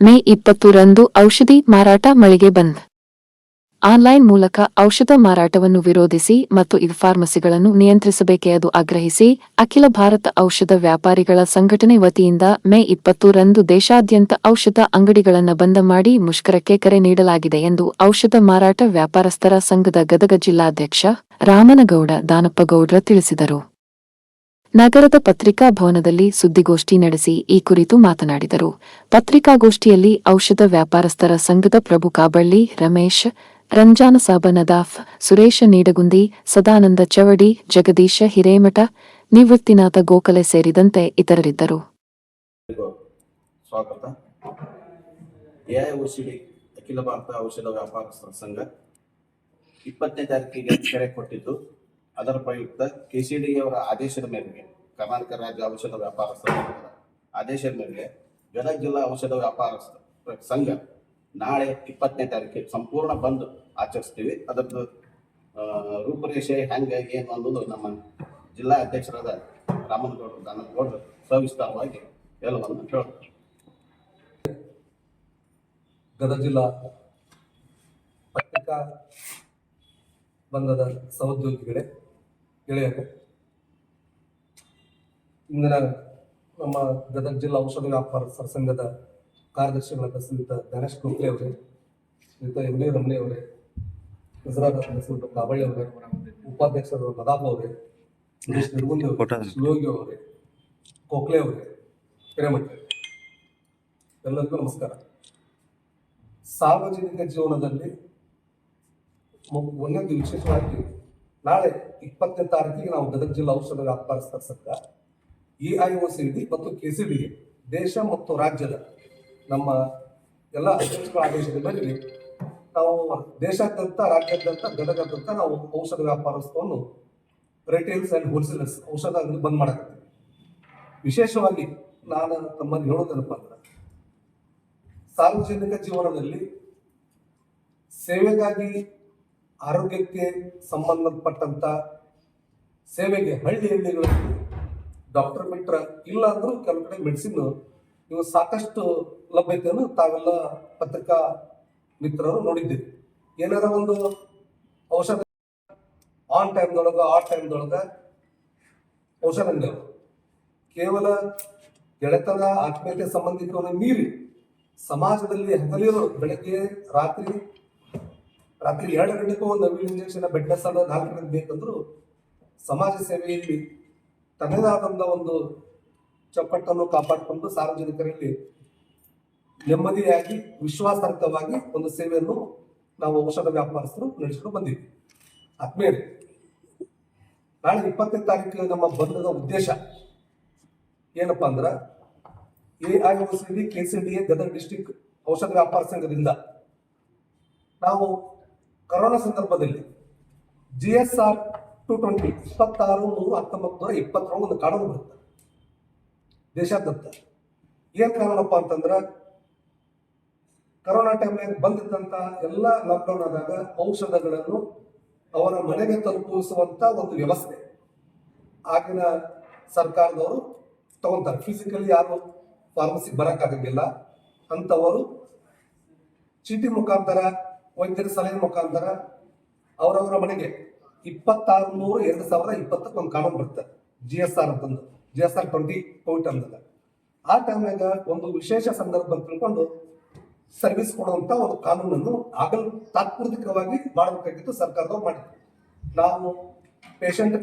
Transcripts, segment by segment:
ಮೇ 20ರಂದು ಔಷಧಿ ಮಾರಾಟ ಮಳಿಗೆ ಬಂದ್. ಆನ್ಲೈನ್ ಮೂಲಕ ಔಷಧ ಮಾರಾಟವನ್ನು ವಿರೋಧಿಸಿ ಮತ್ತು ಫಾರ್ಮಸಿಗಳನ್ನು ನಿಯಂತ್ರಿಸಬೇಕೆಂದು ಆಗ್ರಹಿಸಿ ಅಖಿಲ ಭಾರತ ಔಷಧ ವ್ಯಾಪಾರಿಗಳ ಸಂಘಟನೆ ವತಿಯಿಂದ ಮೇ 20ರಂದು ದೇಶಾದ್ಯಂತ ಔಷಧ ಅಂಗಡಿಗಳನ್ನು ಬಂದ್ ಮಾಡಿ ಮುಷ್ಕರಕ್ಕೆ ಕರೆ ನೀಡಲಾಗಿದೆ ಎಂದು ಔಷಧ ಮಾರಾಟ ವ್ಯಾಪಾರಸ್ಥರ ಸಂಘದ ಗದಗ ಜಿಲ್ಲಾಧ್ಯಕ್ಷ ರಾಮನಗೌಡ ದಾನಪ್ಪಗೌಡ್ರ ತಿಳಿಸಿದರು. ನಗರದ ಪತ್ರಿಕಾ ಭವನದಲ್ಲಿ ಸುದ್ದಿಗೋಷ್ಠಿ ನಡೆಸಿ ಈ ಕುರಿತು ಮಾತನಾಡಿದರು. ಪತ್ರಿಕಾಗೋಷ್ಠಿಯಲ್ಲಿ ಔಷಧ ವ್ಯಾಪಾರಸ್ಥರ ಸಂಘದ ಪ್ರಭು ಕಾಬಳ್ಳಿ, ರಮೇಶ್, ರಂಜಾನ ಸಾಬ ನದಾಫ್, ಸುರೇಶ ನೀಡಗುಂದಿ, ಸದಾನಂದ ಚವಡಿ, ಜಗದೀಶ ಹಿರೇಮಠ, ನಿವೃತ್ತಿನಾಥ ಗೋಖಲೆ ಸೇರಿದಂತೆ ಇತರರಿದ್ದರು. ಸ್ವಾಗತ. ಎಐಒಸಿಡಿ ಅಖಿಲ ಭಾರತ ಔಷಧ ವ್ಯಾಪಾರಸ್ಥರ ಸಂಘ 20ನೇ ತಾರೀಕಿಗೆ ಕರೆ ಕೊಟ್ಟಿದ್ದು, ಅದರ ಪ್ರಯುಕ್ತ ಕೆಸಿಡಿ ಅವರ ಆದೇಶದ ಮೇರೆಗೆ, ಕರ್ನಾಟಕ ರಾಜ್ಯ ಔಷಧ ವ್ಯಾಪಾರಸ್ಥರ ಸಂಘದ ಆದೇಶದ ಮೇರೆಗೆ ಗದಗ ಜಿಲ್ಲಾ ಔಷಧ ವ್ಯಾಪಾರಸ್ಥರ ಸಂಘ ನಾಳೆ 20ನೇ ತಾರೀಕಿಗೆ ಸಂಪೂರ್ಣ ಬಂದ್ ಆಚರಿಸ್ತೀವಿ. ಅದರದ್ದು ರೂಪರೇಷೆ ಹೆಂಗೆ ಏನು ಅನ್ನೋದು ನಮ್ಮ ಜಿಲ್ಲಾ ಅಧ್ಯಕ್ಷರಾದ ರಾಮನಗೌಡರು ದಾನಪ್ಪಗೌಡರು ಸವಿಸ್ತಾರವಾಗಿ ಎಲ್ಲವನ್ನು ಹೇಳ್ತಾರೆ. ಗದಗ ಜಿಲ್ಲಾ ಪತ್ರಿಕಾ ಬಂಧದ ಸಹೋದ್ಯೋಗಿಗಳೇ, ಗೆಳೆಯರು, ಇಂದಿನ ನಮ್ಮ ಗದಗ ಜಿಲ್ಲಾ ಔಷಧ ವ್ಯಾಪಾರಸ್ಥರ ಸಂಘದ ಕಾರ್ಯದರ್ಶಿಗಳಾದ ಶ್ರೀಯುತ ಗಣೇಶ್ ಗೋಖಲೆ ಅವರೇ, ಶ್ರೀಯುತ ಎಂ.ಡಿ. ರಮಣಿ ಅವರೇ, ಶ್ರೀಯುತ ಕಾಬಳ್ಳಿ ಅವರೇ, ಉಪಾಧ್ಯಕ್ಷರು ನದಾಫ್ ಅವರೇ, ಸುರೇಶ್ ನಿರ್ಗುಂದಿ ಅವರೇ, ಶಿವಯೋಗಿ ಅವರೇ, ಗೋಖಲೆ ಅವರೇ, ಹಿರೇಮಠ, ಎಲ್ಲರಿಗೂ ನಮಸ್ಕಾರ. ಸಾರ್ವಜನಿಕ ಜೀವನದಲ್ಲಿ ಒಂದೊಂದು ವಿಶೇಷವಾಗಿ ನಾಳೆ 20ನೇ ತಾರೀಕಿಗೆ ನಾವು ಗದಗ ಜಿಲ್ಲಾ ಔಷಧ ವ್ಯಾಪಾರಸ್ಥರ ಸಂಘ ಎಐಒಸಿಡಿ ಮತ್ತು ಕೆಸಿಡಿ ದೇಶ ಮತ್ತು ರಾಜ್ಯದ ನಮ್ಮ ಎಲ್ಲ ಅಧ್ಯಕ್ಷಗಳ ಆದೇಶದ ಮೇರೆಗೆ ನಾವು ದೇಶಾದ್ಯಂತ, ರಾಜ್ಯಾದ್ಯಂತ, ಗದಗಾದ್ಯಂತ ನಾವು ಔಷಧ ವ್ಯಾಪಾರಸ್ಥವನ್ನು ರಿಟೇಲ್ಸ್ ಆ್ಯಂಡ್ ಹೋಲ್ಸೇಲರ್ಸ್ ಔಷಧ ಅಂಗಡಿ ಬಂದ್ ಮಾಡಕತ್ತೀವಿ. ವಿಶೇಷವಾಗಿ ನಾನು ತಮ್ಮಲ್ಲಿ ಹೇಳೋದೇನಪ್ಪ ಅಂದ್ರೆ, ಸಾರ್ವಜನಿಕ ಜೀವನದಲ್ಲಿ ಸೇವೆಗಾಗಿ, ಆರೋಗ್ಯಕ್ಕೆ ಸಂಬಂಧಪಟ್ಟಂತ ಸೇವೆಗೆ ಹಳ್ಳಿಗಳಲ್ಲಿ ಡಾಕ್ಟರ್ ಬಿಟ್ರ ಇಲ್ಲ ಅಂದ್ರೂ ಕೆಲವು ಕಡೆ ಮೆಡಿಸಿನ್ ಇವು ಸಾಕಷ್ಟು ಲಭ್ಯತೆಯನ್ನು ತಾವೆಲ್ಲ ಪತ್ರಿಕಾ ಮಿತ್ರರು ನೋಡಿದ್ದೀವಿ. ಏನಾರ ಒಂದು ಔಷಧ ಆನ್ ಟೈಮ್ದೊಳಗ ಆ ಟೈಮ್ದೊಳಗ ಔಷಧ ಅಂಗಡಿ ಕೇವಲ ಗೆಳೆತನ, ಆತ್ಮೀಯತೆ, ಸಂಬಂಧಿಕರನ್ನು ಮೀರಿ ಸಮಾಜದಲ್ಲಿ ಹಗಲಿರೋ ಬೆಳಗ್ಗೆ ರಾತ್ರಿ 2 ಗಂಟೆಗೂ ಒಂದು ನವೀನ್ ಇಂಜೆಕ್ಷನ್ ಬೆಡ್ ಸಾಲ 4 ಗಂಟೆ ಬೇಕಂದ್ರು ಸಮಾಜ ಸೇವೆಯಲ್ಲಿ ತನ್ನದಾದಂಥ ಒಂದು ಚೌಕಟ್ಟನ್ನು ಕಾಪಾಡಿಕೊಂಡು ಸಾರ್ವಜನಿಕರಲ್ಲಿ ನೆಮ್ಮದಿಯಾಗಿ, ವಿಶ್ವಾಸಾರ್ಹವಾಗಿ ಒಂದು ಸೇವೆಯನ್ನು ನಾವು ಔಷಧ ವ್ಯಾಪಾರಸ್ಥರು ನಡೆಸಿಕೊಂಡು ಬಂದಿದ್ವಿ. ಆದ್ಮೇಲೆ ನಾಳೆ 20ನೇ ತಾರೀಕು ನಮ್ಮ ಬಂಧದ ಉದ್ದೇಶ ಏನಪ್ಪಾ ಅಂದ್ರೆ, ಎಐಒಸಿಡಿ ಕೆಸಿಡಿಎ ಗದಗ ಡಿಸ್ಟ್ರಿಕ್ಟ್ ಔಷಧ ವ್ಯಾಪಾರ ಸಂಘದಿಂದ ನಾವು ಕೊರೋನಾ ಸಂದರ್ಭದಲ್ಲಿ GSR 220 26/3/1920 ಒಂದು ಕಾನೂನು ಬರುತ್ತೆ ದೇಶಾದ್ಯಂತ. ಏನ್ ಕಾನೂನಪ್ಪ ಅಂತಂದ್ರ, ಕೊರೋನಾ ಟೈಮ್ನಾಗ ಬಂದಿದ್ದಂತ ಎಲ್ಲ ಲಾಕ್ಡೌನ್ ಆದಾಗ ಔಷಧಗಳನ್ನು ಅವರ ಮನೆಗೆ ತಲುಪಿಸುವಂತ ಒಂದು ವ್ಯವಸ್ಥೆ ಆಗಿನ ಸರ್ಕಾರದವರು ತಗೊಂತಾರೆ. ಫಿಸಿಕಲಿ ಯಾರು ಫಾರ್ಮಸಿ ಬರಕ್ಕಾಗಂಗಿಲ್ಲ ಅಂತವರು ಚೀಟಿ ಮುಖಾಂತರ, ವೈದ್ಯರ ಸಲಹೆ ಮುಖಾಂತರ ಅವರವರ ಮನೆಗೆ 26/3/2020 ಒಂದು ಕಾನೂನು ಬರುತ್ತೆ, GSR ಅಂತಂದು, GSR 20 ಕೋವಿಡ್ ಅಂದಾಗ. ಆ ಟೈಮ್ನಾಗ ಒಂದು ವಿಶೇಷ ಸಂದರ್ಭ ತಿಳ್ಕೊಂಡು ಸರ್ವಿಸ್ ಕೊಡುವಂತ ಒಂದು ಕಾನೂನನ್ನು ಆಗಲು ತಾತ್ಪೂರ್ತಿಕವಾಗಿ ಮಾಡಬೇಕಾಗಿತ್ತು, ಸರ್ಕಾರದವ್ರು ಮಾಡಿದ್ರು. ನಾವು ಪೇಷಂಟ್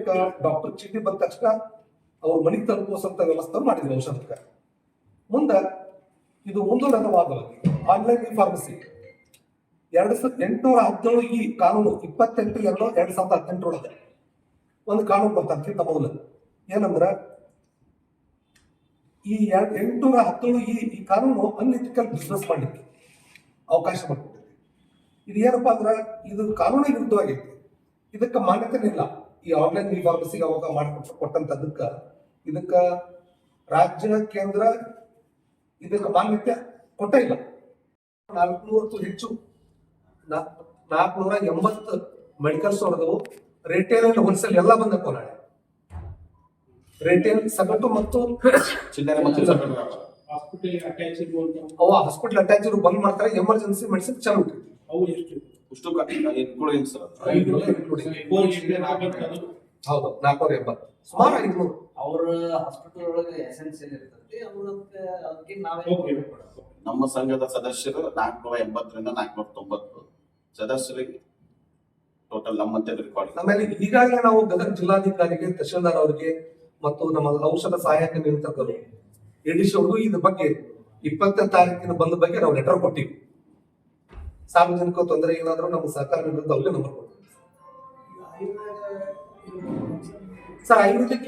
ಡಾಕ್ಟರ್ ಚೀಟಿ ಬಂದ ತಕ್ಷಣ ಅವ್ರ ಮನೆಗೆ ತಲುಪಿಸುವಂತ ವ್ಯವಸ್ಥೆ ಮಾಡಿದ್ವಿ ಔಷಧಕ್ಕೆ. ಮುಂದೆ ಇದು ಮುಂದುವರೆದವಾಗವಾಗಿ ಆನ್ಲೈನ್ ಫಾರ್ಮಸಿ 817 ಈ ಕಾನೂನು 28/2/2018 ಒಳಗೆ ಒಂದು ಕಾನೂನು ಬರ್ತಾಕಿಂತ ಮೊದಲು ಏನಂದ್ರ, ಈ 817 ಈ ಕಾನೂನು ಅನ್ಎಥಿಕಲ್ ಬಿಸ್ನೆಸ್ ಮಾಡಲಿಕ್ಕೆ ಅವಕಾಶ ಮಾಡಿಕೊಟ್ಟಿದೆ. ಇದು ಏನಪ್ಪಾ ಅಂದ್ರೆ, ಇದು ಕಾನೂನಿಗೆ ವಿರುದ್ಧವಾಗೈತಿ, ಇದಕ್ಕೆ ಮಾನ್ಯತೆ ಇಲ್ಲ. ಈ ಆನ್ಲೈನ್ ಫಾರ್ಮಸಿಗೆ ಅವಾಗ ಮಾಡಿಕೊಟ್ಟಂತದಕ್ಕ ಇದಕ್ಕ ರಾಜ್ಯ, ಕೇಂದ್ರ ಇದಕ್ಕೆ ಮಾನ್ಯತೆ ಕೊಟ್ಟ ಇಲ್ಲ. 400 ಹೆಚ್ಚು 480 ಮೆಡಿಕಲ್ ಸ್ಟೋರ್ ಅದವು, ರಿಟೇಲ್ ಅಂಡ್ ಹೋಲ್ಸೇಲ್ ಎಲ್ಲ ಬಂದಕ್ಕೋ. ನಾಳೆ ರಿಟೇಲ್ ಸಗಟು ಮತ್ತು ಹಾಸ್ಪಿಟಲ್ ಅಟ್ಯಾಚ್ ಇರುವಂತ ಅವ ಹಾಸ್ಪಿಟಲ್ ಅಟ್ಯಾಚ್ ಇರೋ ಬಂದ್ ಮಾಡ್ತಾರೆ, ಎಮರ್ಜೆನ್ಸಿ ಮೆಡಿಸಿನ್ ಚಾಲು ಇಟ್ಟಿರ್ತೀವಿ. ಅವು ಎಷ್ಟು ಅಷ್ಟು ಇನ್ಕ್ಲೂಡಿಂಗ್ ಸರ್ ಹೌದು 480 ಸುಮಾರು 500. ಅವ್ರ ಹಾಸ್ಪಿಟಲ್ ಒಳಗೆ ಎಸೆನ್ಸಿಯಲ್ ಇರ್ತೈತಿ ಅದಕ್ಕೆ ನಾವೇ ಓಕೆ ನಮ್ಮ ಸಂಘದ ಸದಸ್ಯರು 480 490 ಸದಸ್ಯರಿಗೆ ಟೋಟಲ್ ನಮ್ಮಂತೆ ರೆಕಾರ್ಡ್. ಆಮೇಲೆ ಈಗಾಗಲೇ ನಾವು ಗದಗ ಜಿಲ್ಲಾಧಿಕಾರಿಗೆ, ತಹಶೀಲ್ದಾರ್ ಅವರಿಗೆ ಮತ್ತು ನಮ್ಮ ಔಷಧ ಸಹಾಯಕ ನಿಯಂತ್ರಕರು ಎಡಿಸಿ ಅವ್ರಿಗೂ ಇದ್ರ ಬಗ್ಗೆ 20ನೇ ತಾರೀಕಿನ ಬಂದ ಬಗ್ಗೆ ನಾವು ಲೆಟರ್ ಕೊಟ್ಟಿವಿ. ಸಾರ್ವಜನಿಕ ತೊಂದರೆ ಏನಾದ್ರೂ ನಮ್ಮ ಸಹಕಾರ ವಿರುದ್ಧ ಅವ್ರಿಗೆ ನಂಬರ್ ಕೊಟ್ಟಿವಿ. ಸರ್ ಆಯುರ್ವೇದಿಕ್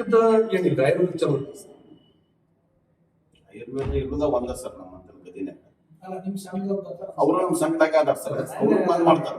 ಏನಿಲ್ಲ, ಆಯುರ್ವೇದಿಕ್ ಚಲೋ ಇರ್ತದೆ ಸರ್. ಆಯುರ್ವೇದ ಇರುವುದ ಒಂದ ಸರ್ ನಮ್ಮ ಗದಿನೇ. ಅಲ್ಲ ನಿಮ್ ಸಂಘ ಅವರು ನಮ್ಮ ಸಂಘದಾಗ ಅದಾರ ಸರ್, ಅವರು ಬಂದ್ ಮಾಡ್ತಾರ.